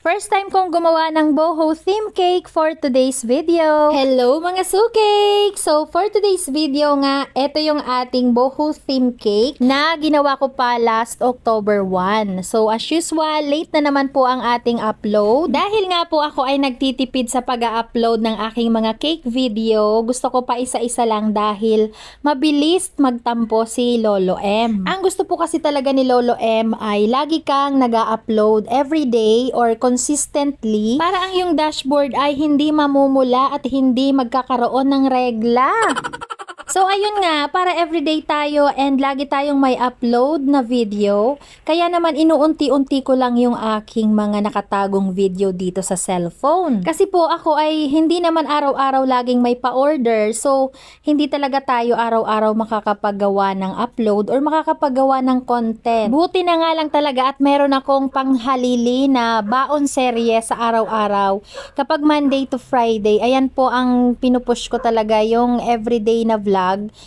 First time kong gumawa ng boho theme cake for today's video. Hello mga sukake! So for today's video nga, ito yung ating boho theme cake na ginawa ko pa last October 1. So as usual, late na naman po ang ating upload. Dahil nga po ako ay nagtitipid sa pag-upload ng aking mga cake video, gusto ko pa isa-isa lang dahil mabilis magtampo si Lolo M. Ang gusto po kasi talaga ni Lolo M ay lagi kang nag-upload everyday or consistently para ang yung dashboard ay hindi mamumula at hindi magkakaroon ng regla. So ayun nga, para everyday tayo and lagi tayong may upload na video, kaya naman inuunti-unti ko lang yung aking mga nakatagong video dito sa cellphone. Kasi po ako ay hindi naman araw-araw laging may pa-order, so hindi talaga tayo araw-araw makakapagawa ng upload or makakapagawa ng content. Buti na nga lang talaga at meron akong panghalili na baon serye sa araw-araw. Kapag Monday to Friday, ayan po ang pinupush ko talaga yung everyday na vlog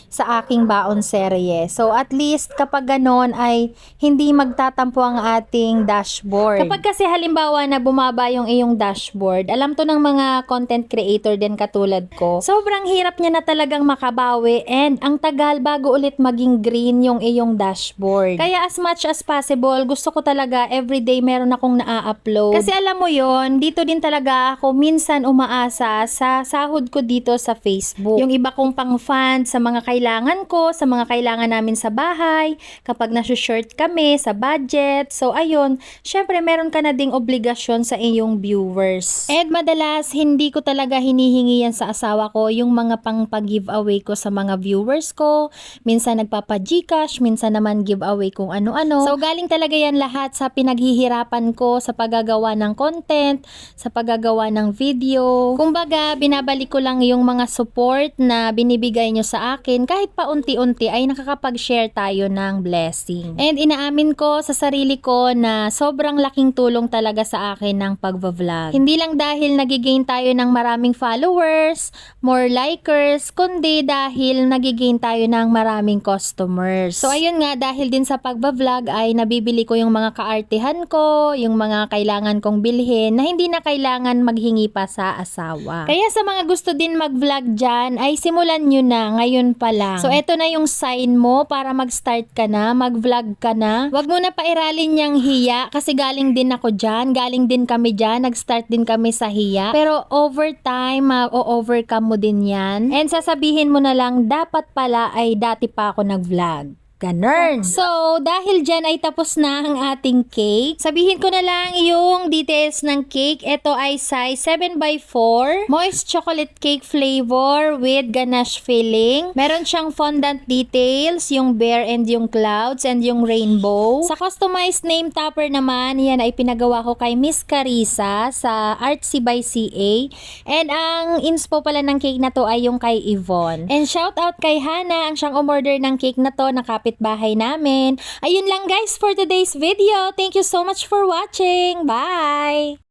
sa aking baon serye. So at least kapag ganon ay hindi magtatampo ang ating dashboard. Kapag kasi halimbawa na bumaba yung iyong dashboard, alam to ng mga content creator din katulad ko, sobrang hirap niya na talagang makabawi and ang tagal bago ulit maging green yung iyong dashboard. Kaya as much as possible, gusto ko talaga everyday meron akong naa-upload. Kasi alam mo yon, dito din talaga ako minsan umaasa sa sahod ko dito sa Facebook. Yung iba kong pang fans sa mga kailangan ko, sa mga kailangan namin sa bahay, kapag nasa-short kami sa budget. So ayun, syempre meron ka na ding obligasyon sa iyong viewers. And madalas hindi ko talaga hinihingi yan sa asawa ko, yung mga pang pag-giveaway ko sa mga viewers ko. Minsan nagpapa-Gcash, minsan naman giveaway kung ano-ano. So galing talaga yan lahat sa pinaghihirapan ko sa paggagawa ng content, sa paggagawa ng video. Kumbaga, binabalik ko lang yung mga support na binibigay nyo sa akin, kahit pa unti-unti ay nakakapag-share tayo ng blessing. And inaamin ko sa sarili ko na sobrang laking tulong talaga sa akin ng pagva-vlog. Hindi lang dahil nagigain tayo ng maraming followers, more likers, kundi dahil nagigain tayo ng maraming customers. So ayun nga, dahil din sa pagva-vlog ay nabibili ko yung mga kaartihan ko, yung mga kailangan kong bilhin na hindi na kailangan maghingi pa sa asawa. Kaya sa mga gusto din mag-vlog dyan, ay simulan nyo na ngayon pa lang. So eto na yung sign mo para mag-start ka na, mag-vlog ka na. Wag mo na pairalin yung hiya kasi galing din ako dyan, galing din kami dyan, nag-start din kami sa hiya. Pero over time, o-overcome mo din yan. And sasabihin mo na lang, dapat pala ay dati pa ako nag-vlog. Ganun. So, dahil dyan ay tapos na ang ating cake. Sabihin ko na lang yung details ng cake. Ito ay size 7x4. Moist chocolate cake flavor with ganache filling. Meron siyang fondant details, yung bear and yung clouds and yung rainbow. Sa customized name topper naman, yan ay pinagawa ko kay Miss Carissa sa Artsy by CA. And ang inspo pala ng cake na to ay yung kay Yvonne. And shout out kay Hana, ang siyang umorder ng cake na to, nakapit bahay namin. Ayun lang guys for today's video. Thank you so much for watching. Bye!